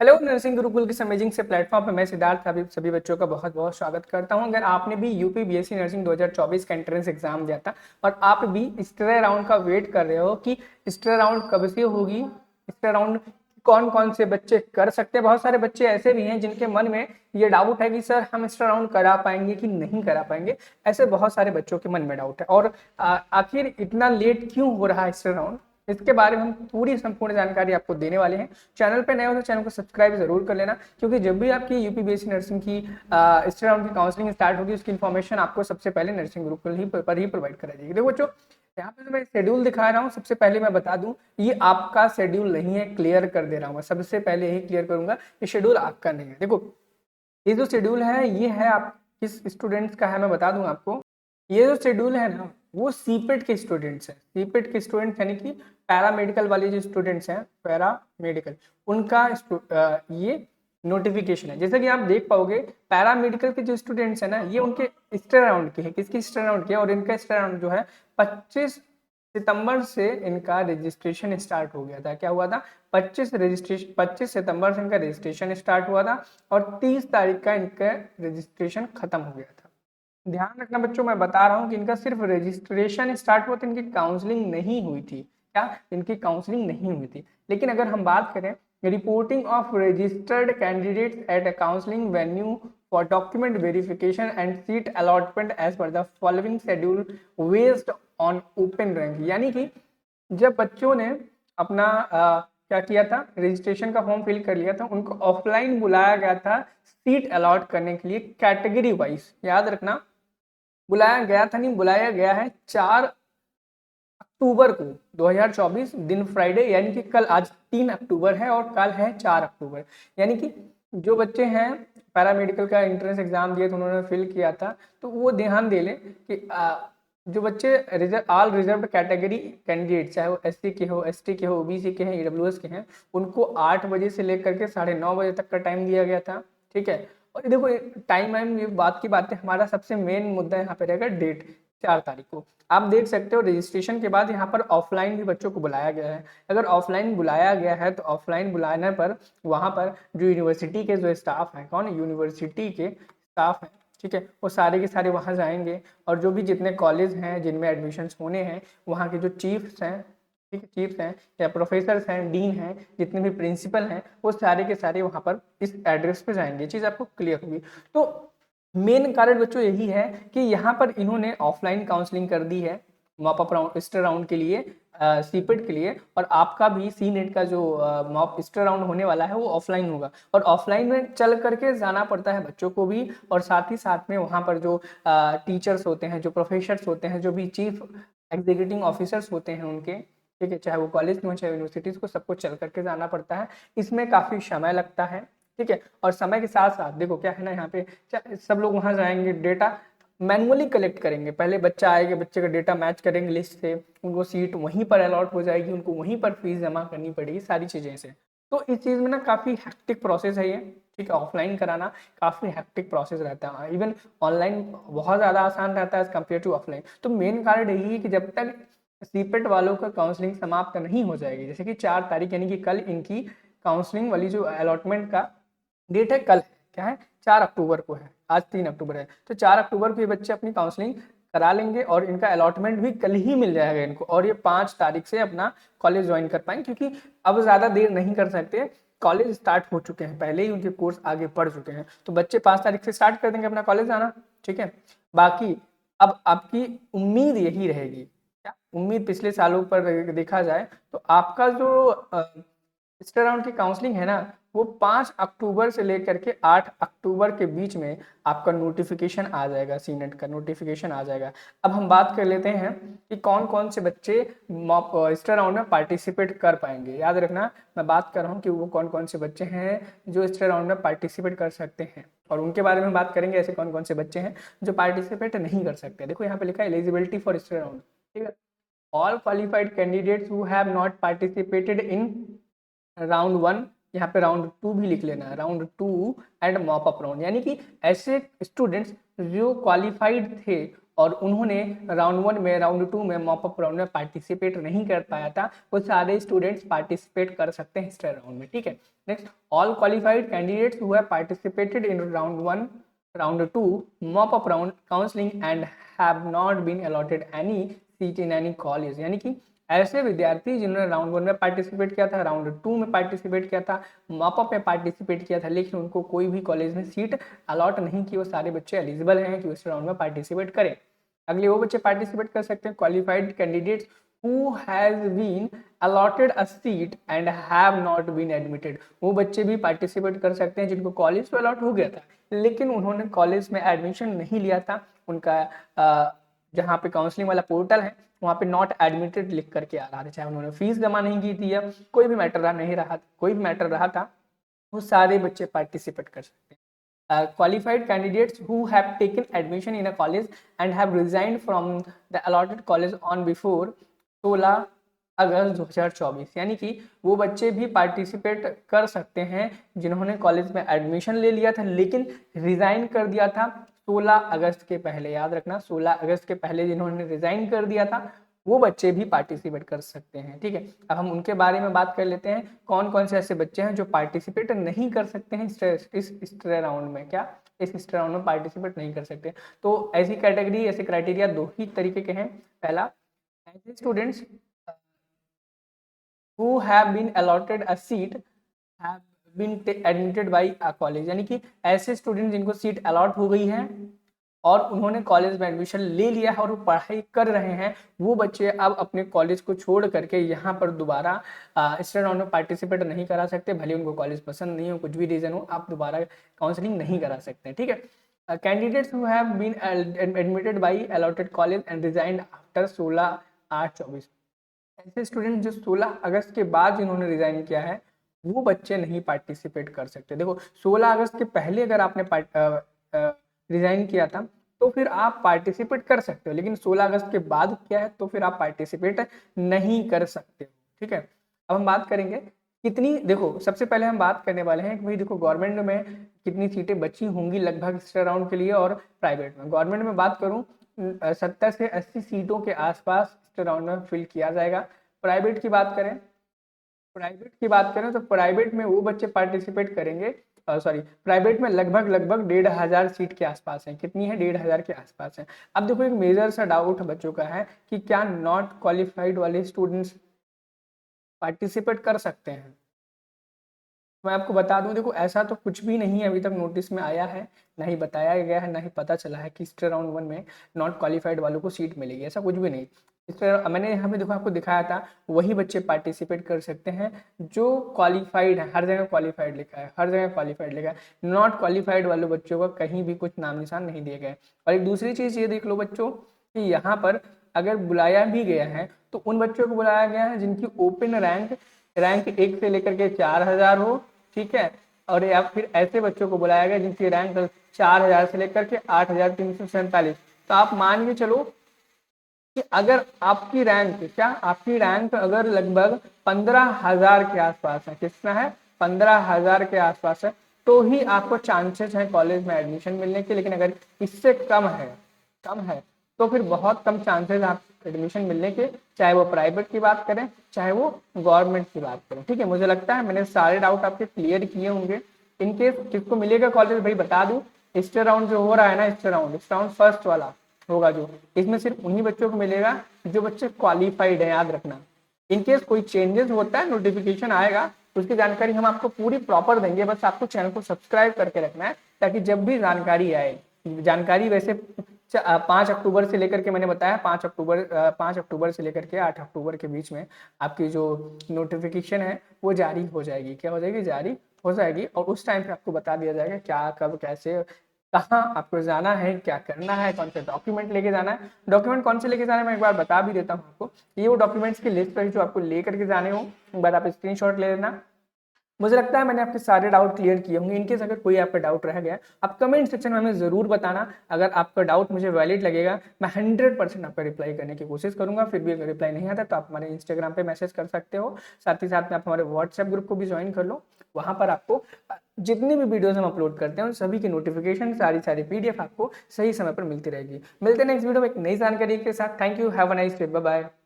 Hello nursing Gurukul के amazing से platform पे मैं सिद्धार्थ अभी सभी बच्चों का बहुत बहुत स्वागत करता हूं। अगर आपने भी यूपी बीएससी नर्सिंग 2024 का एंट्रेंस एग्जाम दिया था और आप भी स्टे राउंड का वेट कर रहे हो कि स्टे राउंड कब से होगी, स्टे राउंड कौन कौन से बच्चे कर सकते हैं। बहुत सारे बच्चे ऐसे भी हैं जिनके मन में ये डाउट है कि सर हम स्टे राउंड करा पाएंगे कि नहीं करा पाएंगे। ऐसे बहुत सारे बच्चों के मन में डाउट है और आखिर इतना लेट क्यों हो रहा है स्टे राउंड, इसके बारे में हम पूरी संपूर्ण जानकारी आपको देने वाले हैं। चैनल पे नए हो तो चैनल को सब्सक्राइब जरूर कर लेना, क्योंकि जब भी आपकी यूपी बीएससी नर्सिंग की स्टे राउंड की काउंसलिंग स्टार्ट होगी उसकी इन्फॉर्मेशन आपको सबसे पहले नर्सिंग गुरुकुल ही पर ही प्रोवाइड करा जाएगी। देखो बच्चों, यहाँ पे जो मैं शेड्यूल दिखा रहा हूँ, सबसे पहले मैं बता दूं ये आपका शेड्यूल नहीं है, क्लियर कर दे रहा हूँ। मैं सबसे पहले यही क्लियर करूंगा, ये शेड्यूल आपका नहीं है। देखो, ये जो शेड्यूल है ये है आप किस स्टूडेंट्स का है मैं बता दूं आपको। ये जो शेड्यूल है ना वो सीपेट के स्टूडेंट्स हैं। सीपेट के स्टूडेंट्स यानी कि पैरामेडिकल वाले जो स्टूडेंट्स हैं, पैरामेडिकल, उनका ये नोटिफिकेशन है। जैसे कि आप देख पाओगे पैरामेडिकल के जो स्टूडेंट्स हैं ना, ये उनके स्टे राउंड के हैं। किसकी स्टे राउंड के? और इनका स्टे राउंड जो है 25 सितंबर से इनका रजिस्ट्रेशन स्टार्ट हो गया था। क्या हुआ था? 25 सितंबर से इनका रजिस्ट्रेशन स्टार्ट हुआ था और 30 तारीख का इनका रजिस्ट्रेशन खत्म हो गया था। ध्यान रखना बच्चों, मैं बता रहा हूँ कि इनका सिर्फ रजिस्ट्रेशन स्टार्ट हुआ था, इनकी काउंसलिंग नहीं हुई थी। क्या? इनकी काउंसलिंग नहीं हुई थी। लेकिन अगर हम बात करें reporting of registered candidates at a counselling venue for document verification and seat allotment as per the following schedule based on open rank, यानी कि जब बच्चों ने अपना क्या किया था, रजिस्ट्रेशन का फॉर्म फिल कर लिया था, उनको ऑफलाइन बुलाया गया था सीट अलॉट करने के लिए कैटेगरी वाइज। याद रखना, बुलाया गया था नहीं, बुलाया गया है 4 अक्टूबर को 2024 दिन फ्राइडे, यानी कि कल, आज 3 अक्टूबर है और कल है 4 अक्टूबर। यानी कि जो बच्चे हैं पैरामेडिकल का एंट्रेंस एग्जाम दिए थे, उन्होंने फिल किया था, तो वो ध्यान दे लें कि जो बच्चे ऑल रिजर्व कैटेगरी कैंडिडेट, चाहे वो एससी के हो, एसटी के हो, ओबीसी के हैं, ईडब्ल्यूएस के हैं, उनको 8 बजे से लेकर के 9:30 बजे तक का टाइम दिया गया था। ठीक है, और देखो टाइम वाइम ये बात की बात है, हमारा सबसे मेन मुद्दा यहाँ पे रहेगा डेट, 4 तारीख को। आप देख सकते हो रजिस्ट्रेशन के बाद यहाँ पर ऑफलाइन भी बच्चों को बुलाया गया है। अगर ऑफलाइन बुलाया गया है तो ऑफलाइन बुलाने पर वहाँ पर जो यूनिवर्सिटी के जो स्टाफ हैं, कौन? यूनिवर्सिटी के स्टाफ हैं, ठीक है, वो सारे के सारे वहाँ जाएंगे और जो भी जितने कॉलेज हैं जिनमें एडमिशन्स होने हैं, वहाँ के जो चीफ्स हैं, ठीक है, चीफ्स हैं या प्रोफेसर्स हैं, डीन हैं, जितने भी प्रिंसिपल हैं, वो सारे के सारे वहाँ पर इस एड्रेस पे जाएंगे। ये चीज़ आपको क्लियर होगी। तो मेन कारण बच्चों यही है कि यहाँ पर इन्होंने ऑफलाइन काउंसलिंग कर दी है mop up round, stay round के लिए, सीपेट के लिए, और आपका भी सी नेट का जो मॉप स्टे राउंड होने वाला है वो ऑफलाइन होगा। और ऑफलाइन में चल करके जाना पड़ता है बच्चों को भी, और साथ ही साथ में वहाँ पर जो टीचर्स होते हैं, जो प्रोफेसर्स होते हैं, जो भी चीफ एग्जीक्यूटिव ऑफिसर्स होते हैं उनके, ठीक है, चाहे वो कॉलेज में हो चाहे यूनिवर्सिटीज को, सबको चल करके जाना पड़ता है। इसमें काफ़ी समय लगता है, ठीक है। और समय के साथ साथ देखो क्या है ना, यहाँ पे सब लोग वहाँ जाएंगे, डेटा मैनुअली कलेक्ट करेंगे। पहले बच्चा आएगा, बच्चे का डेटा मैच करेंगे लिस्ट से, उनको सीट वहीं पर अलॉट हो जाएगी, उनको वहीं पर फीस जमा करनी पड़ेगी, सारी चीज़ें से। तो इस चीज़ में ना काफ़ी हैक्टिक प्रोसेस है ये, ठीक है। ऑफलाइन कराना काफ़ी हैक्टिक प्रोसेस रहता है, इवन ऑनलाइन बहुत ज़्यादा आसान रहता है एज कम्पेयर टू ऑफलाइन। तो मेन कारण यही है कि जब तक सीपेट वालों का काउंसलिंग समाप्त नहीं हो जाएगी, जैसे कि 4 तारीख यानी कि कल इनकी काउंसलिंग वाली जो अलॉटमेंट का डेट है, कल है, क्या है, 4 अक्टूबर को है, आज 3 अक्टूबर है, तो 4 अक्टूबर को ये बच्चे अपनी काउंसलिंग करा लेंगे और इनका अलॉटमेंट भी कल ही मिल जाएगा इनको, और ये 5 तारीख से अपना कॉलेज ज्वाइन कर पाएंगे, क्योंकि अब ज़्यादा देर नहीं कर सकते, कॉलेज स्टार्ट हो चुके हैं, पहले ही उनके कोर्स आगे बढ़ चुके हैं, तो बच्चे 5 तारीख से स्टार्ट कर देंगे अपना कॉलेज आना, ठीक है। बाकी अब आपकी उम्मीद यही रहेगी, क्या उम्मीद, पिछले सालों पर देखा जाए तो आपका जो स्टे राउंड की काउंसलिंग है ना, वो 5 अक्टूबर से लेकर के 8 अक्टूबर के बीच में आपका नोटिफिकेशन आ जाएगा, सीनेट का नोटिफिकेशन आ जाएगा। अब हम बात कर लेते हैं कि कौन कौन से बच्चे स्टे राउंड में पार्टिसिपेट कर पाएंगे। याद रखना, मैं बात कर रहा हूँ कि वो कौन कौन से बच्चे हैं जो स्टे राउंड में पार्टिसिपेट कर सकते हैं, और उनके बारे में बात करेंगे, ऐसे कौन कौन से बच्चे हैं जो पार्टिसिपेट नहीं कर सकते। देखो यहाँ पे लिखा है एलिजिबिलिटी फॉर स्टे राउंड, ठीक है। All qualified candidates who have not participated in round 1, यहाँ पे राउंड 2 भी लिख लेना, round 2 and mop up round, यानी कि ऐसे स्टूडेंट्स जो क्वालिफाइड थे और उन्होंने राउंड 1 में, राउंड 2 में, मॉप अप राउंड में पार्टिसिपेट नहीं कर पाया था, वो सारे स्टूडेंट्स पार्टिसिपेट कर सकते हैं हिस्ट्री राउंड में। ठीक है, next, all qualified candidates who have participated in round 1, round 2, mop up round, counselling and have not been allotted any seat in any college. यानी कि ऐसे विद्यार्थी जिन्होंने राउंड 1 में पार्टिसिपेट किया था, राउंड 2 में पार्टिसिपेट किया था, मॉप अप में पार्टिसिपेट किया था, लेकिन उनको कोई भी कॉलेज में सीट अलॉट नहीं की, वो सारे बच्चे एलिजिबल हैं कि उस राउंड में पार्टिसिपेट करें। अगले वो बच्चे पार्टिसिपेट कर सकते हैं qualified candidates who has been allotted a seat and have not been admitted। वो बच्चे भी पार्टिसिपेट कर सकते हैं जिनको कॉलेज तो अलॉट हो गया था लेकिन उन्होंने कॉलेज में एडमिशन नहीं लिया था, उनका जहाँ पे काउंसलिंग वाला पोर्टल है वहाँ पे नॉट एडमिटेड लिख करके आ रहा था, चाहे उन्होंने फीस जमा नहीं की थी या कोई भी मैटर नहीं रहा, कोई भी मैटर रहा था, वो सारे बच्चे पार्टिसिपेट कर सकते हैं। Qualified candidates who have taken admission in a college and have resigned from the allotted college on before 16 अगस्त 2024। यानी कि वो बच्चे भी पार्टिसिपेट कर सकते हैं जिन्होंने कॉलेज में एडमिशन ले लिया था लेकिन रिजाइन कर दिया था 16 अगस्त के पहले। याद रखना, 16 अगस्त के पहले जिन्होंने रिजाइन कर दिया था वो बच्चे भी पार्टिसिपेट कर सकते हैं। ठीक है, अब हम उनके बारे में बात कर लेते हैं, कौन कौन से ऐसे बच्चे हैं जो पार्टिसिपेट नहीं कर सकते हैं इस हिस्ट्री राउंड में। क्या इस हिस्ट्री राउंड में पार्टिसिपेट नहीं कर सकते? तो ऐसी कैटेगरी, ऐसे क्राइटेरिया दो ही तरीके के हैं। पहला, ऐसे students who have been allotted a seat have been admitted by a college। यानी कि ऐसे स्टूडेंट जिनको सीट अलॉट हो गई है और उन्होंने कॉलेज में एडमिशन ले लिया है और वो पढ़ाई कर रहे हैं, वो बच्चे अब अपने कॉलेज को छोड़ करके यहाँ पर दोबारा इस राउंड में पार्टिसिपेट नहीं करा सकते, भले उनको कॉलेज पसंद नहीं हो, कुछ भी रीजन हो, आप दोबारा काउंसलिंग नहीं करा सकते। ठीक है, candidates who have been admitted by allotted college and resigned after 16/8/24। ऐसे स्टूडेंट जो 16 अगस्त के बाद जिन्होंने रिजाइन किया है वो बच्चे नहीं पार्टिसिपेट कर सकते। देखो, 16 अगस्त के पहले अगर आपने रिजाइन किया था तो फिर आप पार्टिसिपेट कर सकते हो, लेकिन 16 अगस्त के बाद क्या है तो फिर आप पार्टिसिपेट नहीं कर सकते। ठीक है, अब हम बात करेंगे कितनी, देखो सबसे पहले हम बात करने वाले हैं कि भाई देखो गवर्नमेंट में कितनी सीटें बची होंगी लगभग इस राउंड के लिए और प्राइवेट में। गवर्नमेंट में बात करूं 70 से 80 सीटों के आसपास इस राउंड में फिल किया जाएगा। प्राइवेट की बात करें, तो प्राइवेट में वो बच्चे पार्टिसिपेट करेंगे, सॉरी, प्राइवेट में लगभग 1,500 सीट के आसपास है। कितनी है? 1,500 के आसपास है। अब देखो, एक मेजर सा डाउट बच्चों का है कि क्या नॉट क्वालिफाइड वाले स्टूडेंट्स पार्टिसिपेट कर सकते हैं? मैं आपको बता दूं, देखो ऐसा तो कुछ भी नहीं अभी तक नोटिस में आया है, ना ही बताया गया है, ना ही पता चला है कि हिस्ट्री राउंड 1 में नॉट क्वालिफाइड वालों को सीट मिलेगी, ऐसा कुछ भी नहीं। इस तरह मैंने यहाँ पे देखो आपको दिखाया था, वही बच्चे पार्टिसिपेट कर सकते हैं जो क्वालिफाइड है। हर जगह क्वालिफाइड लिखा है, हर जगह क्वालिफाइड लिखा है, नॉट क्वालिफाइड वालों बच्चों का कहीं भी कुछ नाम निशान नहीं दिए गए। और एक दूसरी चीज़ ये देख लो बच्चों कि यहाँ पर अगर बुलाया भी गया है तो उन बच्चों को बुलाया गया है जिनकी ओपन रैंक 1 से लेकर के 4,000 हो। ठीक है, और या फिर ऐसे बच्चों को बुलाया गया जिनकी रैंक 4,000 से लेकर के 8,347। तो आप मान के चलो कि अगर आपकी रैंक अगर लगभग 15,000 के आसपास है, कितना है? 15,000 के आसपास है, तो ही आपको चांसेस है कॉलेज में एडमिशन मिलने के। लेकिन अगर इससे कम है तो फिर बहुत कम चांसेस आप एडमिशन मिलने के, चाहे वो प्राइवेट की बात करें चाहे वो गवर्नमेंट की बात करें। ठीक है, मुझे लगता है मैंने सारे डाउट आपके क्लियर किए होंगे। इनकेस किसको मिलेगा कॉलेज, भाई बता दूं, हिस्ट्री राउंड जो हो रहा है ना, हिस्ट्री राउंड फर्स्ट वाला होगा जो, इसमें सिर्फ उन्हीं बच्चों को मिलेगा जो बच्चे क्वालिफाइड है, याद रखना। इनकेस कोई चेंजेस होता है, नोटिफिकेशन आएगा, उसकी जानकारी हम आपको पूरी प्रॉपर देंगे। बस आपको चैनल को सब्सक्राइब करके रखना है ताकि जब भी जानकारी आए, जानकारी वैसे 5 अक्टूबर से लेकर के, मैंने बताया 5 अक्टूबर से लेकर के 8 अक्टूबर के बीच में आपकी जो नोटिफिकेशन है वो जारी हो जाएगी। क्या हो जाएगी? जारी हो जाएगी। और उस टाइम पे आपको बता दिया जाएगा क्या, कब, कैसे, कहाँ आपको जाना है, क्या करना है, कौन से डॉक्यूमेंट लेके जाना है। डॉक्यूमेंट कौन से लेके जाना है मैं एक बार बता भी देता हूँ आपको। ये वो डॉक्यूमेंट्स की लिस्ट है जो आपको लेकर के जाने हो, एक बार आप स्क्रीनशॉट ले लेना। मुझे लगता है मैंने आपके सारे डाउट क्लियर किए होंगे। इनकेस अगर कोई आपका डाउट रह गया, आप कमेंट सेक्शन में हमें ज़रूर बताना। अगर आपका डाउट मुझे वैलिड लगेगा, मैं 100% आपका रिप्लाई करने की कोशिश करूंगा। फिर भी अगर रिप्लाई नहीं आता तो आप हमारे इंस्टाग्राम पे मैसेज कर सकते हो। साथ ही साथ में आप हमारे व्हाट्सएप ग्रुप को भी ज्वाइन कर लो। वहाँ पर आपको जितनी भी वीडियोस हम अपलोड करते हैं उन सभी की नोटिफिकेशन, सारी PDF आपको सही समय पर मिलती रहेगी। मिलते हैं नेक्स्ट वीडियो में एक नई जानकारी के साथ। Thank you, have a nice day, bye bye.